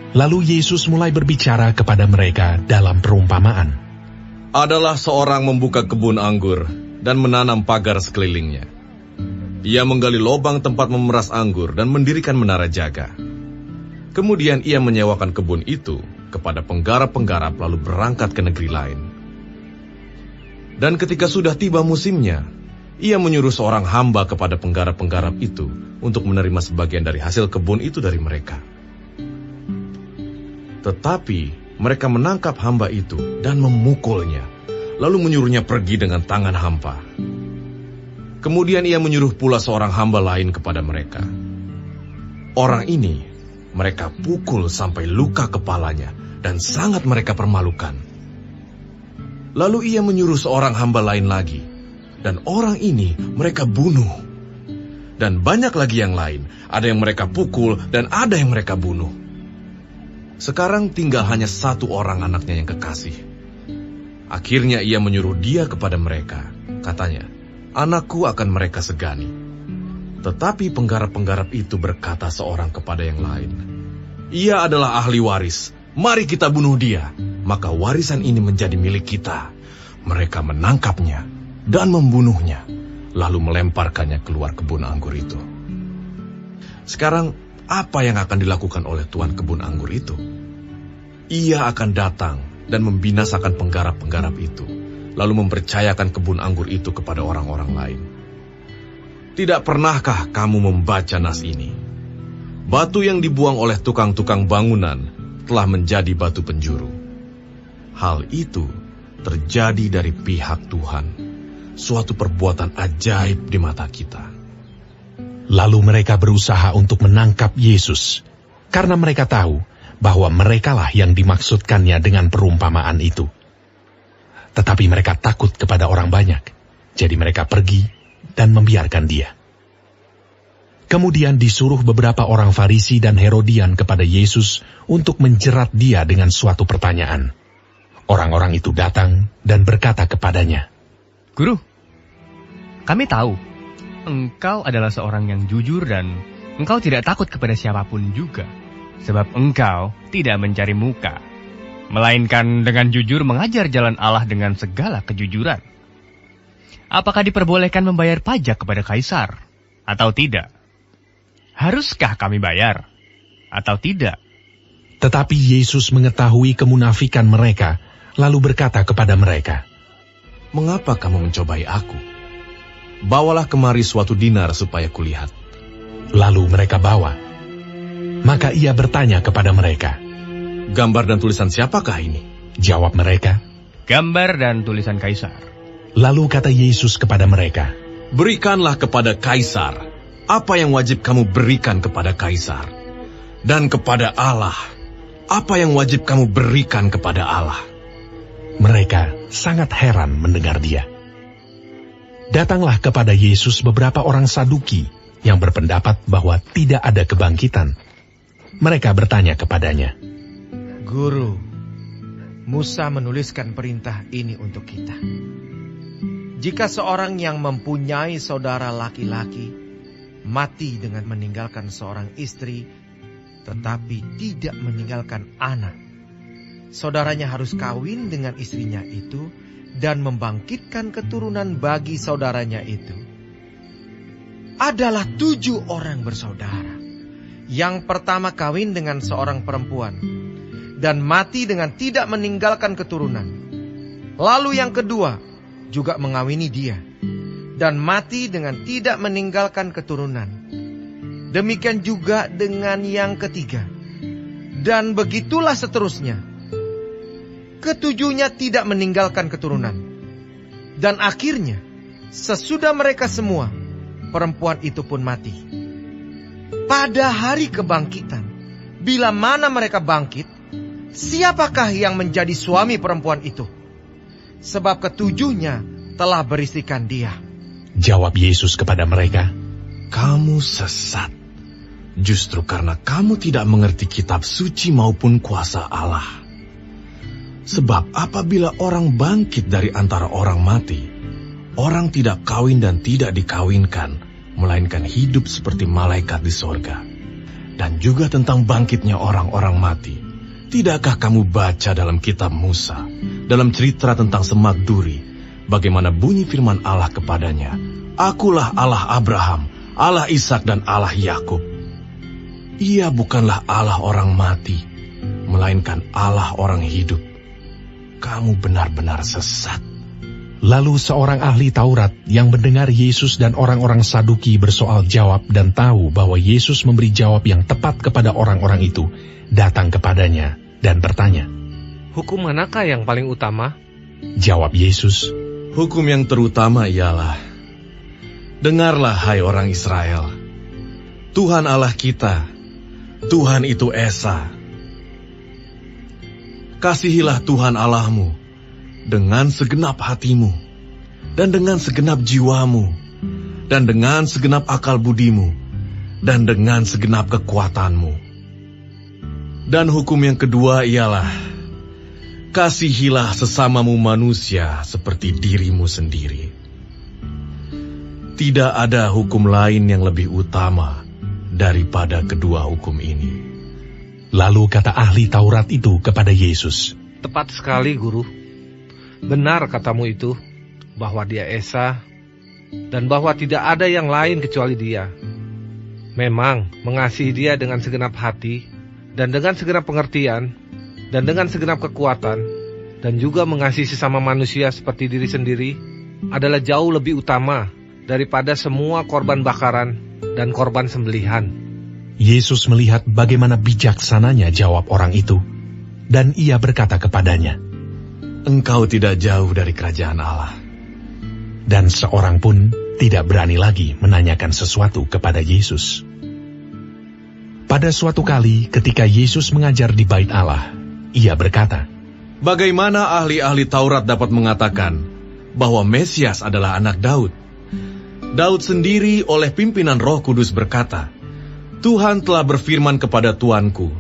Lalu Yesus mulai berbicara kepada mereka dalam perumpamaan. Adalah seorang membuka kebun anggur dan menanam pagar sekelilingnya. Ia menggali lubang tempat memeras anggur dan mendirikan menara jaga. Kemudian ia menyewakan kebun itu kepada penggarap-penggarap lalu berangkat ke negeri lain. Dan ketika sudah tiba musimnya, ia menyuruh seorang hamba kepada penggarap-penggarap itu untuk menerima sebagian dari hasil kebun itu dari mereka. Tetapi mereka menangkap hamba itu dan memukulnya, lalu menyuruhnya pergi dengan tangan hampa. Kemudian ia menyuruh pula seorang hamba lain kepada mereka. Orang ini mereka pukul sampai luka kepalanya dan sangat mereka permalukan. Lalu ia menyuruh seorang hamba lain lagi, dan orang ini mereka bunuh. Dan banyak lagi yang lain, ada yang mereka pukul dan ada yang mereka bunuh. Sekarang tinggal hanya satu orang anaknya yang kekasih. Akhirnya ia menyuruh dia kepada mereka. Katanya, anakku akan mereka segani. Tetapi penggarap-penggarap itu berkata seorang kepada yang lain, ia adalah ahli waris, mari kita bunuh dia, maka warisan ini menjadi milik kita. Mereka menangkapnya dan membunuhnya, lalu melemparkannya keluar kebun anggur itu. Sekarang, apa yang akan dilakukan oleh tuan kebun anggur itu? Ia akan datang dan membinasakan penggarap-penggarap itu, lalu mempercayakan kebun anggur itu kepada orang-orang lain. Tidak pernahkah kamu membaca nas ini? Batu yang dibuang oleh tukang-tukang bangunan telah menjadi batu penjuru. Hal itu terjadi dari pihak Tuhan, suatu perbuatan ajaib di mata kita. Lalu mereka berusaha untuk menangkap Yesus, karena mereka tahu bahwa merekalah yang dimaksudkannya dengan perumpamaan itu. Tetapi mereka takut kepada orang banyak, jadi mereka pergi dan membiarkan dia. Kemudian disuruh beberapa orang Farisi dan Herodian kepada Yesus untuk menjerat dia dengan suatu pertanyaan. Orang-orang itu datang dan berkata kepadanya, Guru, kami tahu engkau adalah seorang yang jujur dan engkau tidak takut kepada siapapun juga. Sebab engkau tidak mencari muka, melainkan dengan jujur mengajar jalan Allah dengan segala kejujuran. Apakah diperbolehkan membayar pajak kepada Kaisar atau tidak? Haruskah kami bayar atau tidak? Tetapi Yesus mengetahui kemunafikan mereka, lalu berkata kepada mereka, Mengapa kamu mencobai aku? Bawalah kemari suatu dinar supaya kulihat. Lalu mereka bawa. Maka ia bertanya kepada mereka, Gambar dan tulisan siapakah ini? Jawab mereka, Gambar dan tulisan Kaisar. Lalu kata Yesus kepada mereka, Berikanlah kepada Kaisar apa yang wajib kamu berikan kepada Kaisar, dan kepada Allah apa yang wajib kamu berikan kepada Allah. Mereka sangat heran mendengar dia. Datanglah kepada Yesus beberapa orang Saduki yang berpendapat bahwa tidak ada kebangkitan. Mereka bertanya kepadanya, Guru, Musa menuliskan perintah ini untuk kita. Jika seorang yang mempunyai saudara laki-laki mati dengan meninggalkan seorang istri, tetapi tidak meninggalkan anak, saudaranya harus kawin dengan istrinya itu dan membangkitkan keturunan bagi saudaranya itu. Adalah 7 orang bersaudara. Yang pertama kawin dengan seorang perempuan dan mati dengan tidak meninggalkan keturunan. Lalu yang kedua juga mengawini dia dan mati dengan tidak meninggalkan keturunan. Demikian juga dengan yang ketiga. Dan begitulah seterusnya. Ketujuhnya tidak meninggalkan keturunan. Dan akhirnya, sesudah mereka semua, perempuan itu pun mati. Pada hari kebangkitan, bila mana mereka bangkit, siapakah yang menjadi suami perempuan itu? Sebab ketujuhnya telah beristrikan dia. Jawab Yesus kepada mereka, Kamu sesat, justru karena kamu tidak mengerti kitab suci maupun kuasa Allah. Sebab apabila orang bangkit dari antara orang mati, orang tidak kawin dan tidak dikawinkan, melainkan hidup seperti malaikat di sorga. dan juga tentang bangkitnya orang-orang mati. Tidakkah kamu baca dalam kitab Musa, dalam cerita tentang semak duri, bagaimana bunyi firman Allah kepadanya, Akulah Allah Abraham, Allah Ishak dan Allah Yakub. Ia bukanlah Allah orang mati, melainkan Allah orang hidup. Kamu benar-benar sesat. Lalu seorang ahli Taurat yang mendengar Yesus dan orang-orang Saduki bersoal jawab dan tahu bahwa Yesus memberi jawab yang tepat kepada orang-orang itu, datang kepadanya dan bertanya, "Hukum manakah yang paling utama?" Jawab Yesus, Hukum yang terutama ialah, dengarlah hai orang Israel, Tuhan Allah kita, Tuhan itu Esa. Kasihilah Tuhan Allahmu dengan segenap hatimu, dan dengan segenap jiwamu, dan dengan segenap akal budimu, dan dengan segenap kekuatanmu. Dan hukum yang kedua ialah, kasihilah sesamamu manusia seperti dirimu sendiri. Tidak ada hukum lain yang lebih utama daripada kedua hukum ini. Lalu kata ahli Taurat itu kepada Yesus, "Tepat sekali, Guru. Benar katamu itu, bahwa dia Esa, dan bahwa tidak ada yang lain kecuali dia. Memang mengasihi dia dengan segenap hati, dan dengan segenap pengertian, dan dengan segenap kekuatan, dan juga mengasihi sesama manusia seperti diri sendiri, adalah jauh lebih utama daripada semua korban bakaran dan korban sembelihan." Yesus melihat bagaimana bijaksananya jawab orang itu, dan ia berkata kepadanya, Engkau tidak jauh dari kerajaan Allah. dan seorang pun tidak berani lagi menanyakan sesuatu kepada Yesus. Pada suatu kali ketika Yesus mengajar di Bait Allah, ia berkata, Bagaimana ahli-ahli Taurat dapat mengatakan bahwa Mesias adalah anak Daud? Daud sendiri oleh pimpinan Roh Kudus berkata, Tuhan telah berfirman kepada Tuanku,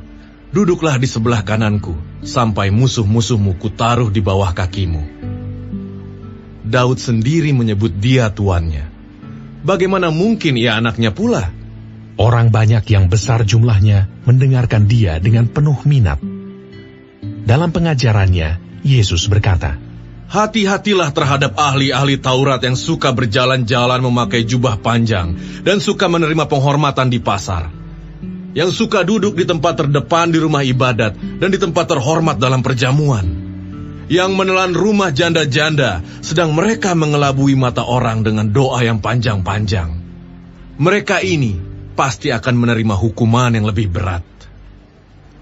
duduklah di sebelah kananku, sampai musuh-musuhmu kutaruh di bawah kakimu. Daud sendiri menyebut dia tuannya. Bagaimana mungkin ia anaknya pula? Orang banyak yang besar jumlahnya mendengarkan dia dengan penuh minat. Dalam pengajarannya, Yesus berkata, Hati-hatilah terhadap ahli-ahli Taurat yang suka berjalan-jalan memakai jubah panjang dan suka menerima penghormatan di pasar, yang suka duduk di tempat terdepan di rumah ibadat dan di tempat terhormat dalam perjamuan, yang menelan rumah janda-janda sedang mereka mengelabui mata orang dengan doa yang panjang-panjang. Mereka ini pasti akan menerima hukuman yang lebih berat.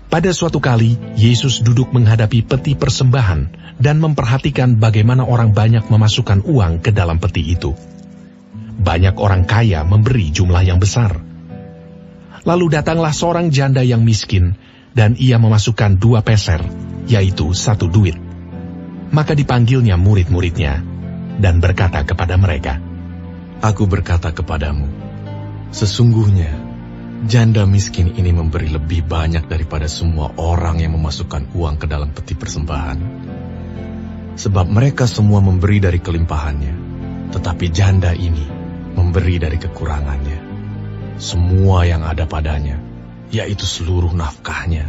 Pada suatu kali, Yesus duduk menghadapi peti persembahan dan memperhatikan bagaimana orang banyak memasukkan uang ke dalam peti itu. Banyak orang kaya memberi jumlah yang besar. Lalu datanglah seorang janda yang miskin, dan ia memasukkan 2 peser, yaitu 1 duit. Maka dipanggilnya murid-muridnya, dan berkata kepada mereka, Aku berkata kepadamu, sesungguhnya janda miskin ini memberi lebih banyak daripada semua orang yang memasukkan uang ke dalam peti persembahan. Sebab mereka semua memberi dari kelimpahannya, tetapi janda ini memberi dari kekurangannya. Semua yang ada padanya, yaitu seluruh nafkahnya,